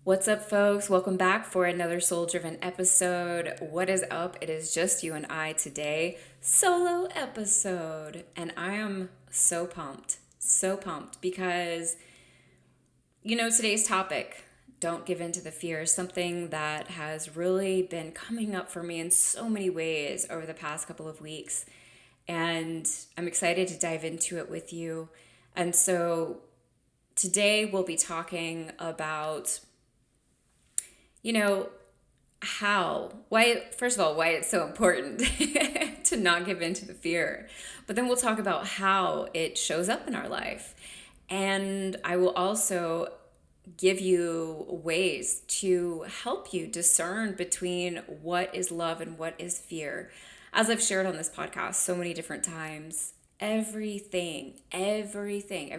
What's up, folks? Welcome back for another soul driven episode. What is up? It is just you and I today, solo episode. And I am so pumped because, today's topic, don't give in to the fear, is something that has really been coming up for me in so many ways over the past couple of weeks. And I'm excited to dive into it with you. And so today we'll be talking about you know, first of all, why it's so important to not give in to the fear. But then we'll talk about how it shows up in our life. And I will also give you ways to help you discern between what is love and what is fear. As I've shared on this podcast so many different times, every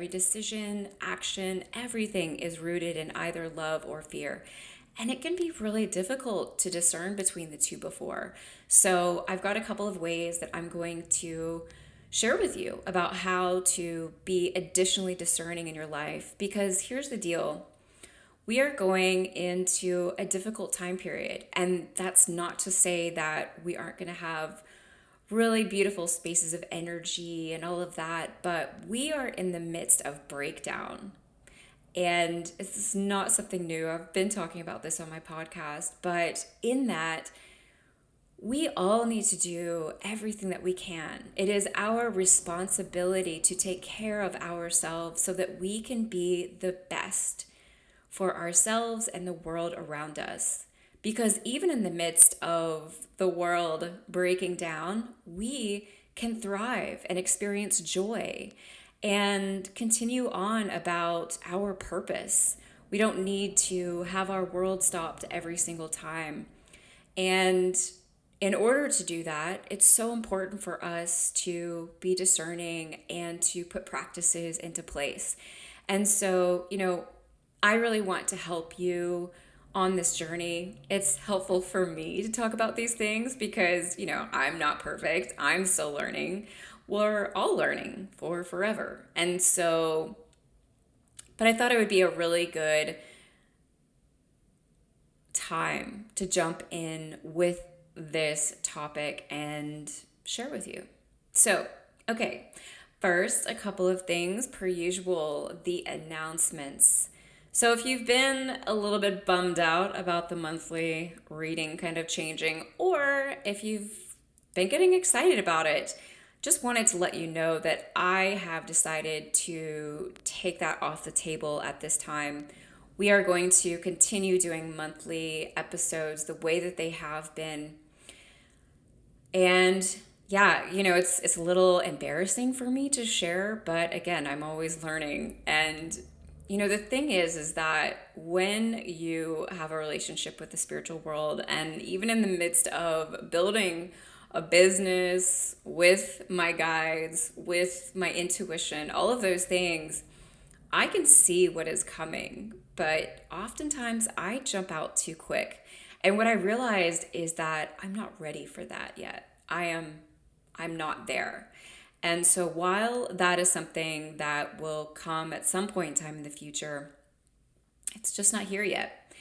decision, action, everything is rooted in either love or fear. And it can be really difficult to discern between the two before. So I've got a couple of ways that I'm going to share with you about how to be additionally discerning in your life. Because here's the deal. We are going into a difficult time period. And that's not to say that we aren't going to have really beautiful spaces of energy and all of that, but we are in the midst of breakdown. And this is not something new. I've been talking about this on my podcast, but in that, we all need to do everything that we can. It is our responsibility to take care of ourselves so that we can be the best for ourselves and the world around us. Because even in the midst of the world breaking down, we can thrive and experience joy and continue on about our purpose. We don't need to have our world stopped every single time. And in order to do that, it's so important for us to be discerning and to put practices into place. And so, I really want to help you on this journey. It's helpful for me to talk about these things because, I'm not perfect. I'm still learning. We're all learning for forever. And so, but I thought it would be a really good time to jump in with this topic and share with you. So, okay, first, a couple of things per usual, the announcements. So, if you've been a little bit bummed out about the monthly reading kind of changing, or if you've been getting excited about it, just wanted to let you know that I have decided to take that off the table at this time. We are going to continue doing monthly episodes the way that they have been. And yeah, it's a little embarrassing for me to share, but again, I'm always learning. And the thing is that when you have a relationship with the spiritual world, and even in the midst of building a business with my guides, with my intuition, all of those things, I can see what is coming, but oftentimes I jump out too quick. And what I realized is that I'm not ready for that yet. I'm not there. And so while that is something that will come at some point in time in the future, it's just not here yet.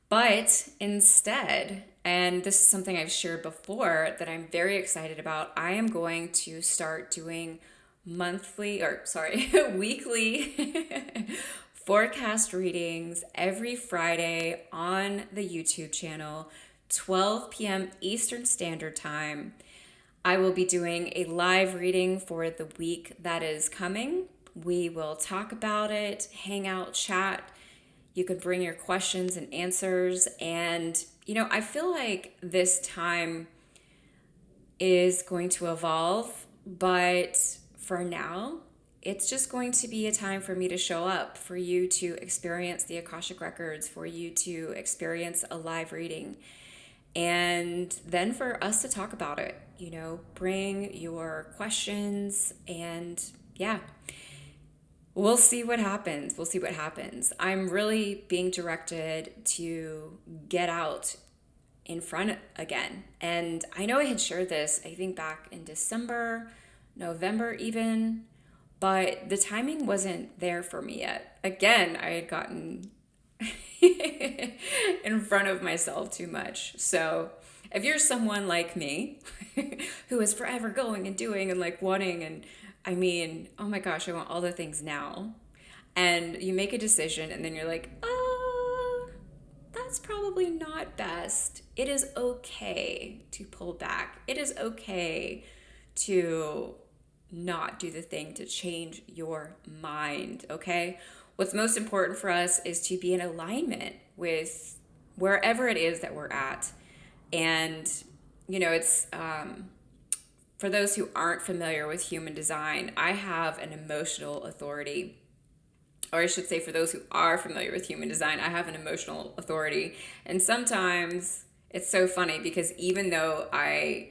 But instead, and this is something I've shared before that I'm very excited about, I am going to start doing weekly forecast readings every Friday on the YouTube channel, 12 p.m. Eastern Standard Time. I will be doing a live reading for the week that is coming. We will talk about it, hang out, chat. You can bring your questions and answers. And, I feel like this time is going to evolve, but for now, it's just going to be a time for me to show up, for you to experience the Akashic Records, for you to experience a live reading, and then for us to talk about it. Bring your questions, and yeah, we'll see what happens. I'm really being directed to get out in front again. And I know I had shared this, I think back in December, November even, but the timing wasn't there for me yet. Again, I had gotten in front of myself too much. So if you're someone like me who is forever going and doing and like wanting, and I mean, oh my gosh, I want all the things now. And you make a decision and then you're like, that's probably not best. It is okay to pull back. It is okay to not do the thing to change your mind, okay? What's most important for us is to be in alignment with wherever it is that we're at. And, it's for those who aren't familiar with human design, I have an emotional authority. Or I should say, for those who are familiar with human design, I have an emotional authority. And sometimes it's so funny because even though I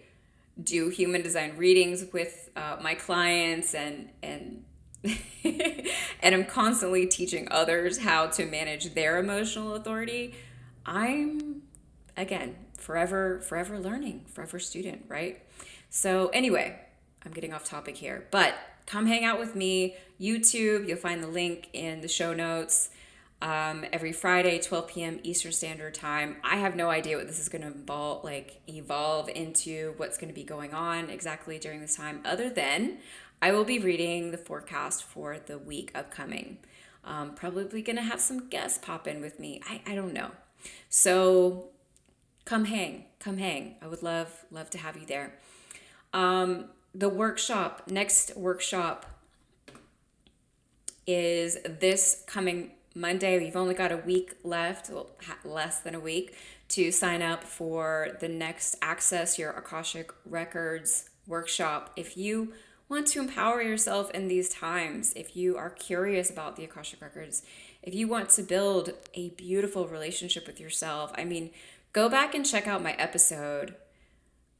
do human design readings with my clients and and I'm constantly teaching others how to manage their emotional authority, I'm, again, forever learning, forever student, right? So anyway, I'm getting off topic here, but come hang out with me. YouTube, you'll find the link in the show notes. Every Friday, 12 p.m. Eastern Standard Time. I have no idea what this is going to evolve into, what's going to be going on exactly during this time, other than I will be reading the forecast for the week upcoming. Probably going to have some guests pop in with me. I don't know. So come hang. I would love to have you there. The next workshop is this coming Monday. We've only got a week left, well, less than a week, to sign up for the next Access Your Akashic Records workshop. If you want to empower yourself in these times, if you are curious about the Akashic Records, if you want to build a beautiful relationship with yourself, go back and check out my episode,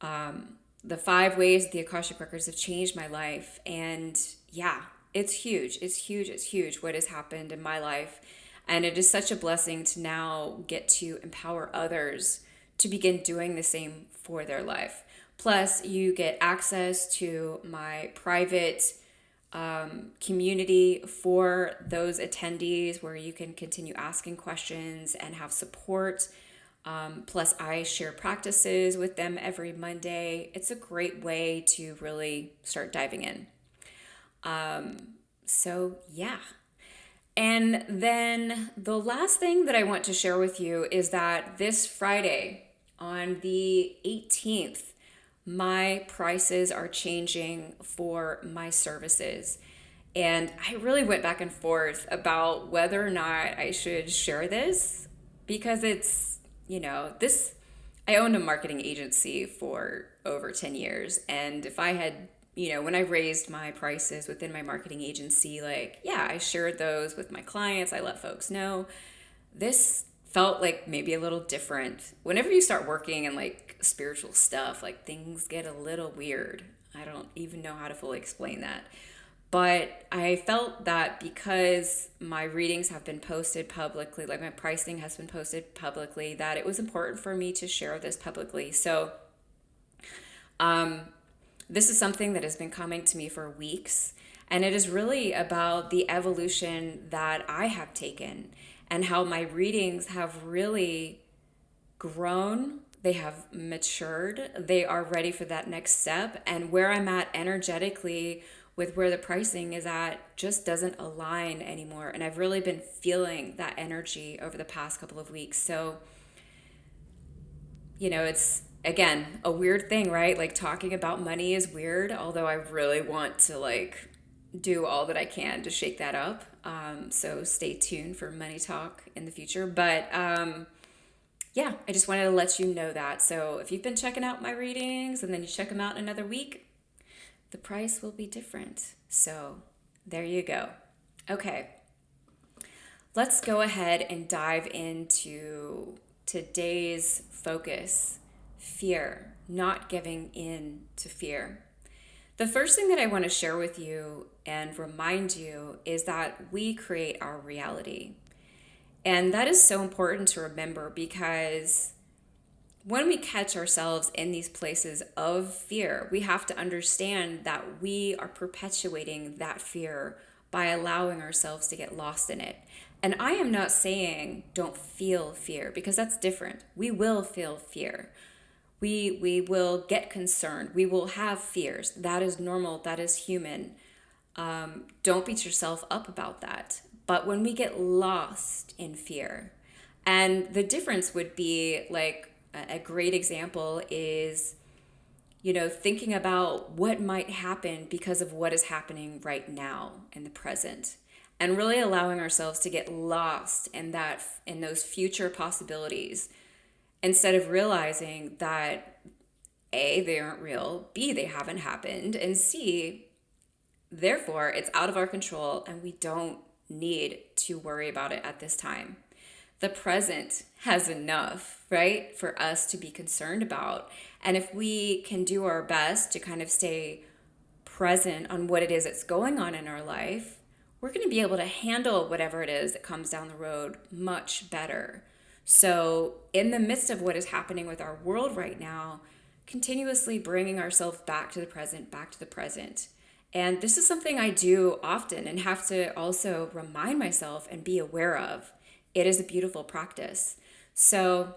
the 5 ways the Akashic Records have changed my life. And yeah, it's huge what has happened in my life. And it is such a blessing to now get to empower others to begin doing the same for their life. Plus, you get access to my private community for those attendees where you can continue asking questions and have support. Plus, I share practices with them every Monday. It's a great way to really start diving in. So yeah. And then the last thing that I want to share with you is that this Friday on the 18th, my prices are changing for my services. And I really went back and forth about whether or not I should share this because it's, I owned a marketing agency for over 10 years. And if I had, when I raised my prices within my marketing agency, I shared those with my clients. I let folks know. This felt like maybe a little different. Whenever you start working in spiritual stuff, things get a little weird. I don't even know how to fully explain that. But I felt that because my readings have been posted publicly, my pricing has been posted publicly, that it was important for me to share this publicly. So this is something that has been coming to me for weeks, and it is really about the evolution that I have taken and how my readings have really grown. They have matured. They are ready for that next step, and where I'm at energetically with where the pricing is at just doesn't align anymore. And I've really been feeling that energy over the past couple of weeks. So, it's, again, a weird thing, right? Talking about money is weird, although I really want to do all that I can to shake that up. So stay tuned for money talk in the future. But yeah, I just wanted to let you know that. So if you've been checking out my readings and then you check them out in another week, the price will be different. So there you go. Okay, let's go ahead and dive into today's focus: fear, not giving in to fear. The first thing that I want to share with you and remind you is that we create our reality. And that is so important to remember, because when we catch ourselves in these places of fear, we have to understand that we are perpetuating that fear by allowing ourselves to get lost in it. And I am not saying don't feel fear, because that's different. We will feel fear. We will get concerned. We will have fears. That is normal. That is human. Don't beat yourself up about that. But when we get lost in fear, and the difference would be like a great example is, thinking about what might happen because of what is happening right now in the present, and really allowing ourselves to get lost in those future possibilities, instead of realizing that A, they aren't real, B, they haven't happened, and C, therefore it's out of our control and we don't need to worry about it at this time. The present has enough, right, for us to be concerned about. And if we can do our best to kind of stay present on what it is that's going on in our life, we're going to be able to handle whatever it is that comes down the road much better. So, in the midst of what is happening with our world right now, continuously bringing ourselves back to the present, back to the present. And this is something I do often and have to also remind myself and be aware of. It is a beautiful practice. So,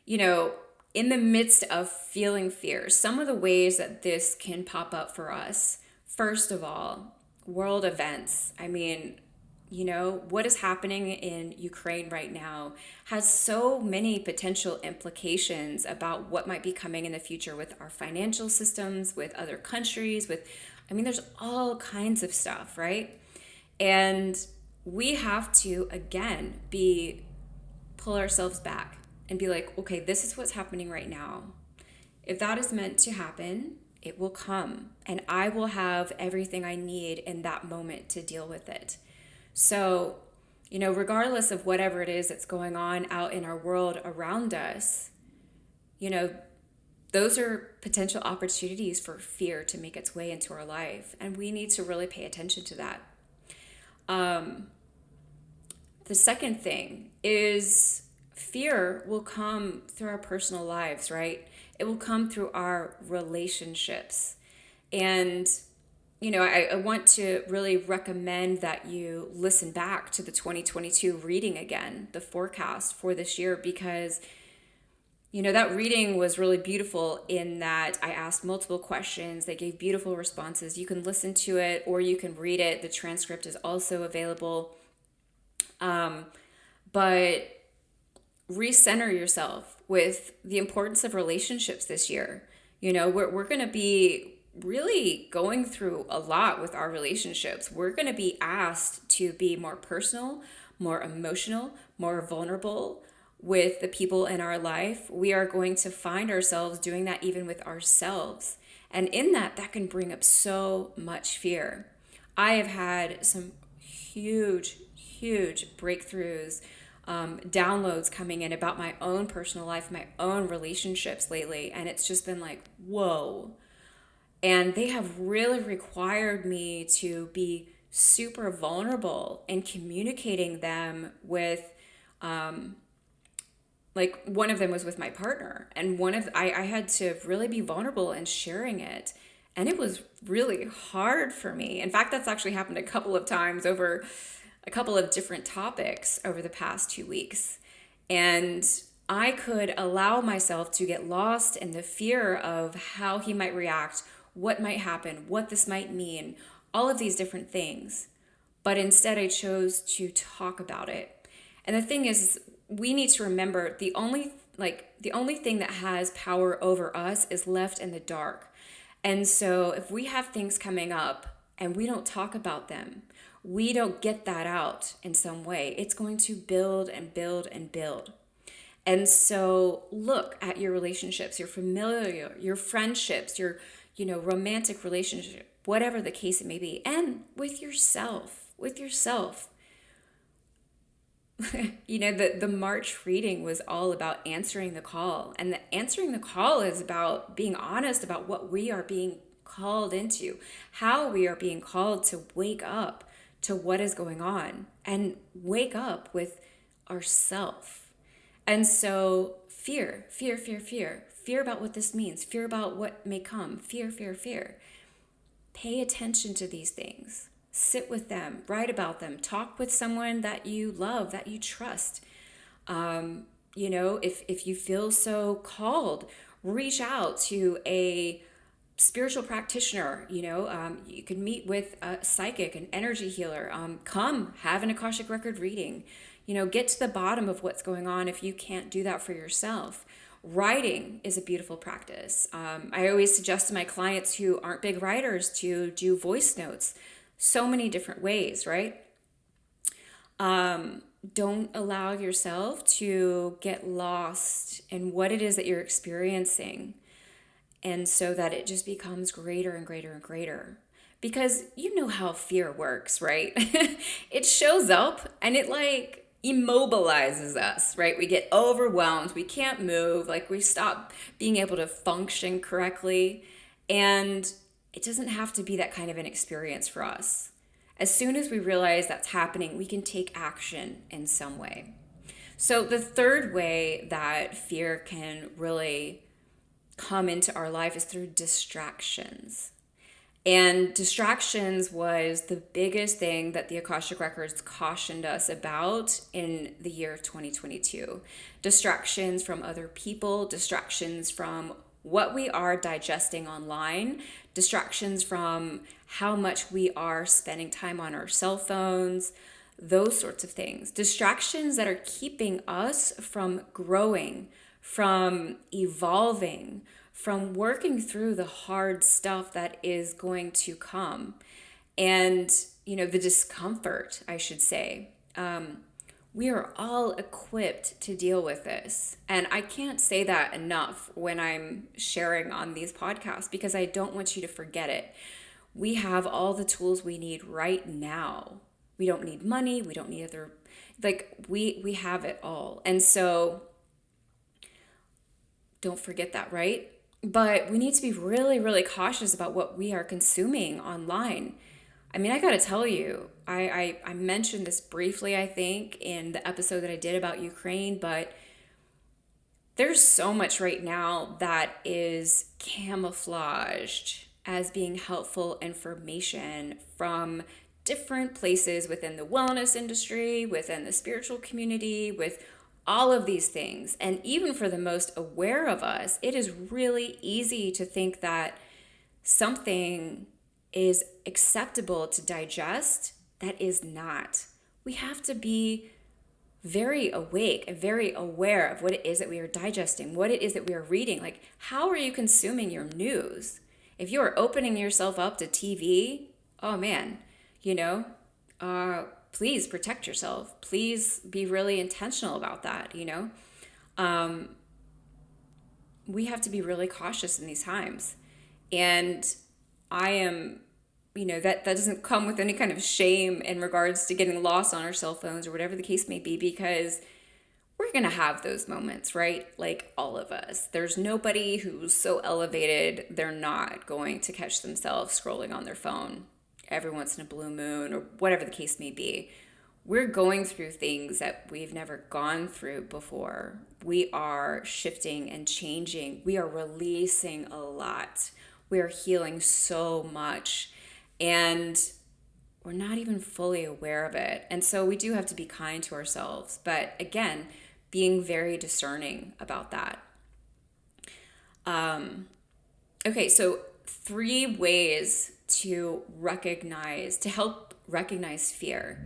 in the midst of feeling fear, some of the ways that this can pop up for us, first of all, world events. I mean, what is happening in Ukraine right now has so many potential implications about what might be coming in the future with our financial systems, with other countries, there's all kinds of stuff, right? And we have to, again, pull ourselves back and be like, okay, this is what's happening right now. If that is meant to happen, it will come, and I will have everything I need in that moment to deal with it. So, regardless of whatever it is that's going on out in our world around us, those are potential opportunities for fear to make its way into our life. And we need to really pay attention to that. The second thing is fear will come through our personal lives, right? It will come through our relationships. And, I want to really recommend that you listen back to the 2022 reading again, the forecast for this year, because, that reading was really beautiful in that I asked multiple questions. They gave beautiful responses. You can listen to it or you can read it. The transcript is also available. But recenter yourself with the importance of relationships this year. We're going to be really going through a lot with our relationships. We're going to be asked to be more personal, more emotional, more vulnerable with the people in our life. We are going to find ourselves doing that even with ourselves. And in that can bring up so much fear. I have had some huge breakthroughs, downloads coming in about my own personal life, my own relationships lately. And it's just been like, whoa. And they have really required me to be super vulnerable in communicating them with, one of them was with my partner. And I had to really be vulnerable in sharing it. And it was really hard for me. In fact, that's actually happened a couple of times over a couple of different topics over the past 2 weeks. And I could allow myself to get lost in the fear of how he might react, what might happen, what this might mean, all of these different things. But instead I chose to talk about it. And the thing is, we need to remember the only thing that has power over us is left in the dark. And so if we have things coming up and we don't talk about them, we don't get that out in some way, it's going to build and build and build. And so look at your relationships, your familiar, your friendships, your, romantic relationship, whatever the case it may be, and with yourself. The March reading was all about answering the call. And answering the call is about being honest about what we are being called into, how we are being called to wake up to what is going on and wake up with ourself. And so fear about what this means, fear about what may come, fear. Pay attention to these things. Sit with them, write about them, talk with someone that you love, that you trust. If you feel so called, reach out to a spiritual practitioner. You can meet with a psychic, an energy healer. Come have an Akashic record reading. Get to the bottom of what's going on if you can't do that for yourself. Writing is a beautiful practice. I always suggest to my clients who aren't big writers to do voice notes. So many different ways, right? Don't allow yourself to get lost in what it is that you're experiencing, and so that it just becomes greater and greater and greater. Because you know how fear works, right? It shows up and it like immobilizes us, right? We get overwhelmed, we can't move, like we stop being able to function correctly. And it doesn't have to be that kind of an experience for us. As soon as we realize that's happening, we can take action in some way. So the third way that fear can really come into our life is through distractions. And distractions was the biggest thing that the Akashic Records cautioned us about in the year 2022. Distractions from other people, distractions from what we are digesting online, distractions from how much we are spending time on our cell phones, those sorts of things. Distractions that are keeping us from growing, from evolving, from working through the hard stuff that is going to come. And, the discomfort, I should say. We are all equipped to deal with this. And I can't say that enough when I'm sharing on these podcasts, because I don't want you to forget it. We have all the tools we need right now. We don't need money. We don't need other, we have it all. And so don't forget that, right? But we need to be really, really cautious about what we are consuming online. I mean, I got to tell you, I mentioned this briefly, I think, in the episode that I did about Ukraine, but there's so much right now that is camouflaged as being helpful information from different places within the wellness industry, within the spiritual community, with all of these things. And even for the most aware of us, it is really easy to think that something is acceptable to digest that is not. We have to be very awake and very aware of what it is that we are digesting, what it is that we are reading. Like, how are you consuming your news? If you are opening yourself up to TV, oh man, please protect yourself. Please be really intentional about that, We have to be really cautious in these times. And I am, that doesn't come with any kind of shame in regards to getting lost on our cell phones or whatever the case may be, because we're going to have those moments, right? Like all of us. There's nobody who's so elevated, they're not going to catch themselves scrolling on their phone every once in a blue moon or whatever the case may be. We're going through things that we've never gone through before. We are shifting and changing. We are releasing a lot. We are healing so much. And we're not even fully aware of it. And so we do have to be kind to ourselves. But again, being very discerning about that. Okay, so 3 ways to help recognize fear.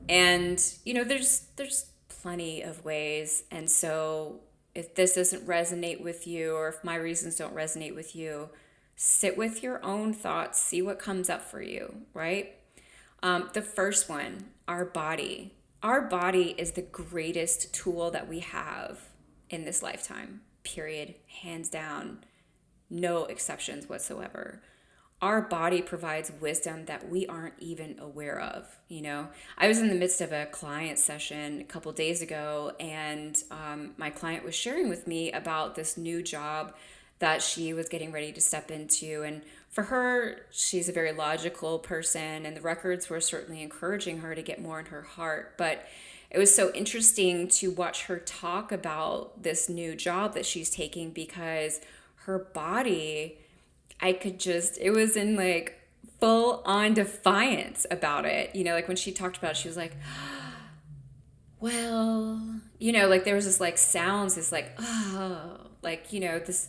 And, there's plenty of ways. And so if this doesn't resonate with you, or if my reasons don't resonate with you, sit with your own thoughts, see what comes up for you, right? The first one, our body. Our body is the greatest tool that we have in this lifetime, period, hands down, no exceptions whatsoever. Our body provides wisdom that we aren't even aware of, I was in the midst of a client session a couple days ago, and my client was sharing with me about this new job that she was getting ready to step into. And for her, she's a very logical person, and the records were certainly encouraging her to get more in her heart. But it was so interesting to watch her talk about this new job that she's taking, because her body, it was in like full on defiance about it. Like when she talked about it, she was like, well, like there was this like sounds, this like, oh, like, this,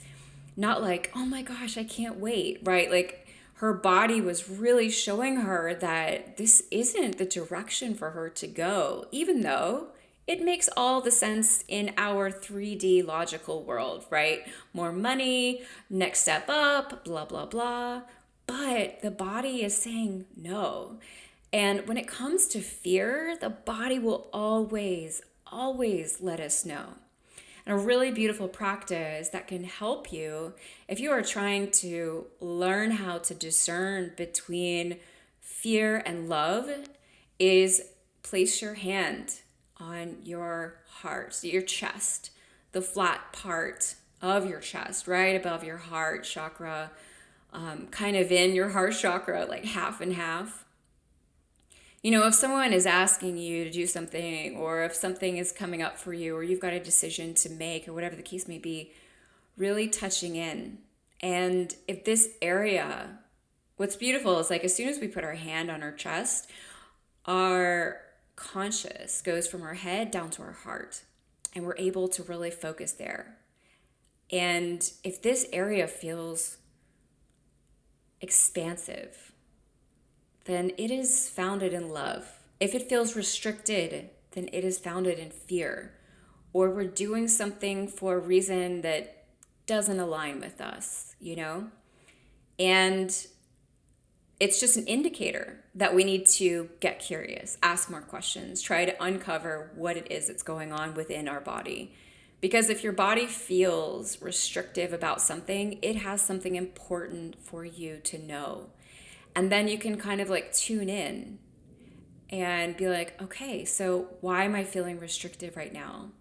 not like, oh my gosh, I can't wait, right? Like her body was really showing her that this isn't the direction for her to go, even though it makes all the sense in our 3D logical world, right? More money, next step up, blah, blah, blah. But the body is saying no. And when it comes to fear, the body will always, always let us know. And a really beautiful practice that can help you if you are trying to learn how to discern between fear and love is place your hand on your heart, your chest, the flat part of your chest, right above your heart chakra, kind of in your heart chakra, like half and half. If someone is asking you to do something, or if something is coming up for you, or you've got a decision to make, or whatever the case may be, really touching in. And if this area, what's beautiful is like as soon as we put our hand on our chest, our conscious goes from our head down to our heart, and we're able to really focus there. And if this area feels expansive, then it is founded in love. If it feels restricted, then it is founded in fear, or we're doing something for a reason that doesn't align with us, And it's just an indicator that we need to get curious, ask more questions, try to uncover what it is that's going on within our body. Because if your body feels restrictive about something, it has something important for you to know. And then you can kind of like tune in and be like, okay, so why am I feeling restrictive right now?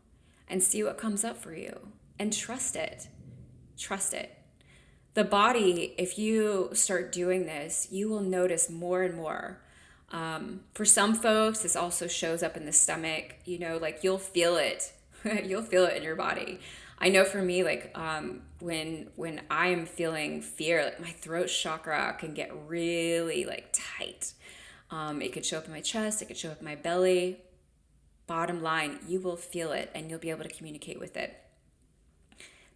And see what comes up for you and trust it. Trust it. The body, if you start doing this, you will notice more and more. For some folks, this also shows up in the stomach, like you'll feel it. You'll feel it in your body. I know for me, like when I am feeling fear, like my throat chakra can get really like tight. It could show up in my chest, it could show up in my belly. Bottom line, you will feel it and you'll be able to communicate with it.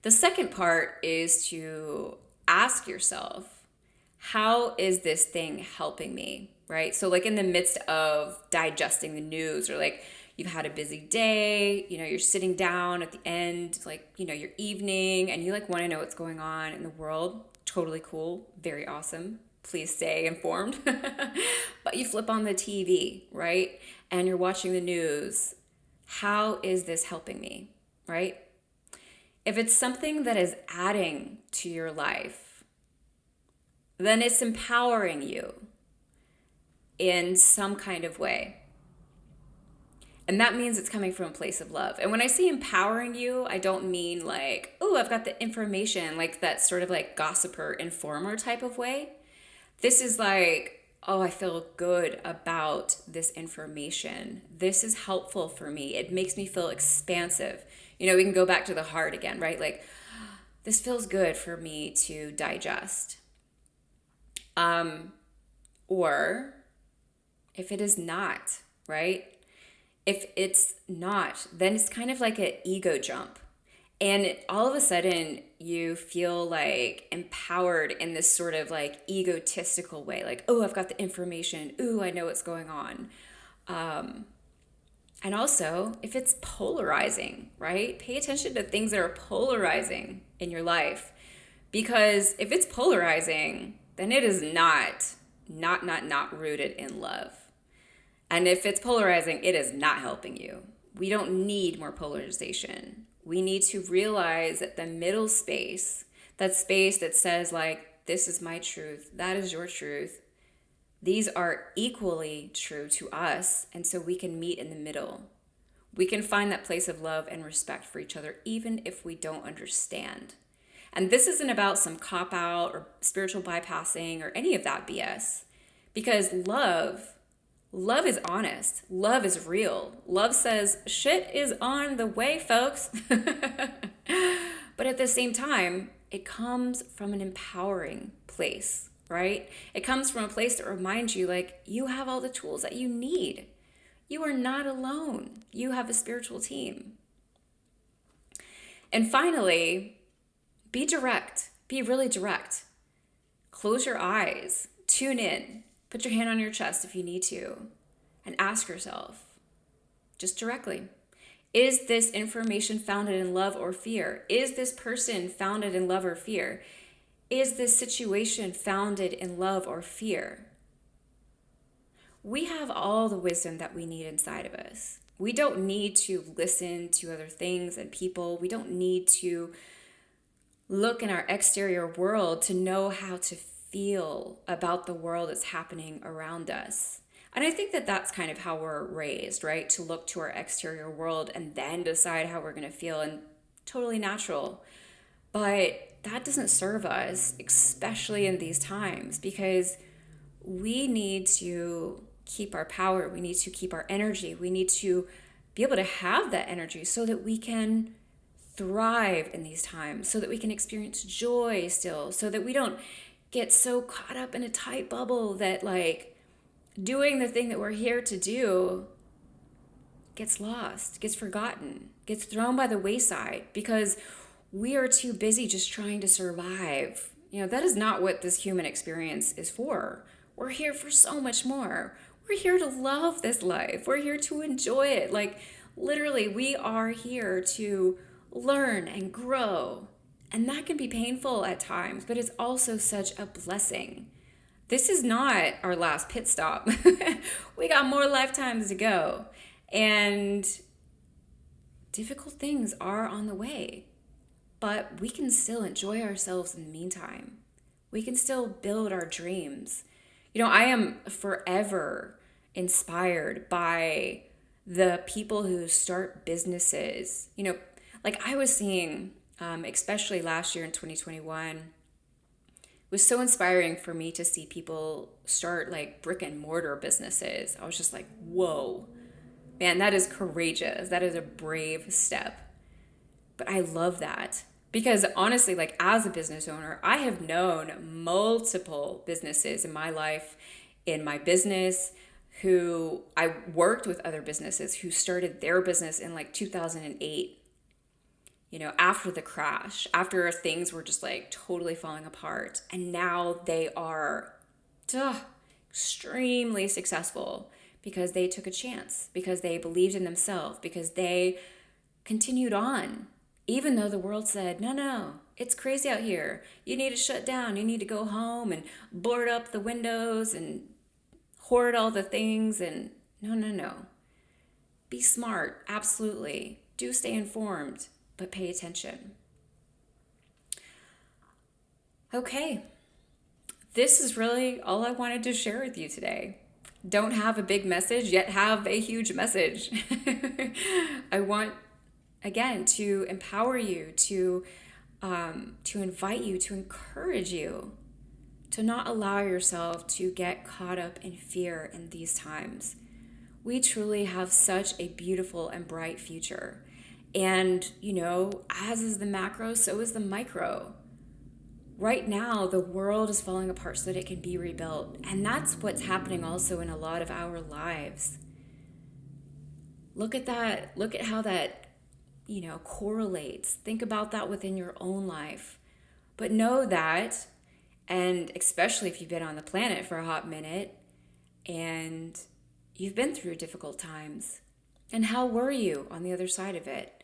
The second part is to ask yourself, how is this thing helping me, right? So like in the midst of digesting the news, or like you've had a busy day, you're sitting down at the end, like, your evening, and you like want to know what's going on in the world. Totally cool. Very awesome. Please stay informed. But you flip on the TV, right? And you're watching the news. How is this helping me, right? If it's something that is adding to your life, then it's empowering you in some kind of way. And that means it's coming from a place of love. And when I say empowering you, I don't mean like, oh, I've got the information, like that sort of like gossiper, informer type of way. This is like, oh, I feel good about this information. This is helpful for me. It makes me feel expansive. We can go back to the heart again, right? Like, this feels good for me to digest. Or if it is not, right? If it's not, then it's kind of like an ego jump. And all of a sudden you feel like empowered in this sort of like egotistical way. Like, oh, I've got the information. Ooh, I know what's going on. And also if it's polarizing, right? Pay attention to things that are polarizing in your life. Because if it's polarizing, then it is not rooted in love. And if it's polarizing, it is not helping you. We don't need more polarization. We need to realize that the middle space, that space that says like, this is my truth, that is your truth, these are equally true to us. And so we can meet in the middle. We can find that place of love and respect for each other, even if we don't understand. And this isn't about some cop-out or spiritual bypassing or any of that BS. Because love is honest. Love is real. Love says, shit is on the way, folks. But at the same time, it comes from an empowering place, right? It comes from a place that reminds you, like, you have all the tools that you need. You are not alone. You have a spiritual team. And finally, be direct. Be really direct. Close your eyes. Tune in. Put your hand on your chest if you need to. And ask yourself, just directly, is this information founded in love or fear? Is this person founded in love or fear? Is this situation founded in love or fear? We have all the wisdom that we need inside of us. We don't need to listen to other things and people. We don't need to look in our exterior world to know how to feel about the world that's happening around us. And I think that that's kind of how we're raised, right? To look to our exterior world and then decide how we're going to feel, and totally natural. But that doesn't serve us, especially in these times, because we need to keep our power. We need to keep our energy. We need to be able to have that energy so that we can thrive in these times, so that we can experience joy still, so that we don't get so caught up in a tight bubble that, like, doing the thing that we're here to do gets lost, gets forgotten, gets thrown by the wayside because we are too busy just trying to survive. That is not what this human experience is for. We're here for so much more. We're here to love this life. We're here to enjoy it. Like, literally, we are here to learn and grow. And that can be painful at times, but it's also such a blessing. This is not our last pit stop. We got more lifetimes to go. And difficult things are on the way. But we can still enjoy ourselves in the meantime. We can still build our dreams. I am forever inspired by the people who start businesses. Like I was seeing, especially last year in 2021, was so inspiring for me to see people start like brick and mortar businesses. I was just like, whoa, man, that is courageous. That is a brave step. But I love that because honestly, like as a business owner, I have known multiple businesses in my life, in my business, who I worked with other businesses who started their business in like 2008. After the crash, after things were just like totally falling apart. And now they are extremely successful because they took a chance, because they believed in themselves, because they continued on. Even though the world said, no, it's crazy out here. You need to shut down. You need to go home and board up the windows and hoard all the things. And no. Be smart. Absolutely. Do stay informed. But pay attention. Okay, this is really all I wanted to share with you today. Don't have a big message, yet have a huge message. I want, again, to empower you, to invite you, to encourage you, to not allow yourself to get caught up in fear in these times. We truly have such a beautiful and bright future. And, as is the macro, so is the micro. Right now, the world is falling apart so that it can be rebuilt. And that's what's happening also in a lot of our lives. Look at that. Look at how that, correlates. Think about that within your own life. But know that, and especially if you've been on the planet for a hot minute and you've been through difficult times, and how were you on the other side of it?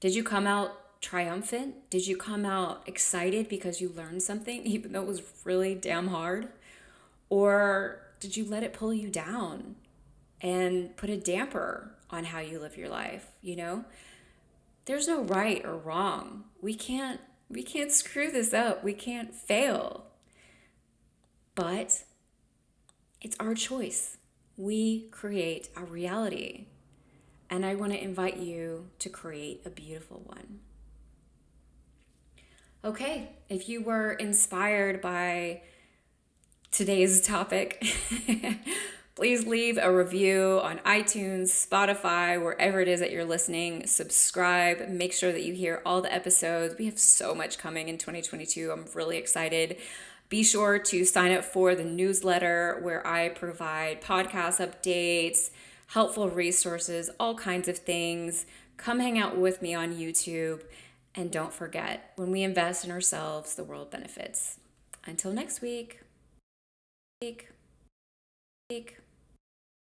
Did you come out triumphant? Did you come out excited because you learned something, even though it was really damn hard? Or did you let it pull you down and put a damper on how you live your life? There's no right or wrong. We can't screw this up. We can't fail. But it's our choice. We create our reality. And I want to invite you to create a beautiful one. Okay, if you were inspired by today's topic, please leave a review on iTunes, Spotify, wherever it is that you're listening. Subscribe, make sure that you hear all the episodes. We have so much coming in 2022. I'm really excited. Be sure to sign up for the newsletter where I provide podcast updates, helpful resources, all kinds of things. Come hang out with me on YouTube. And don't forget, when we invest in ourselves, the world benefits. Until next week.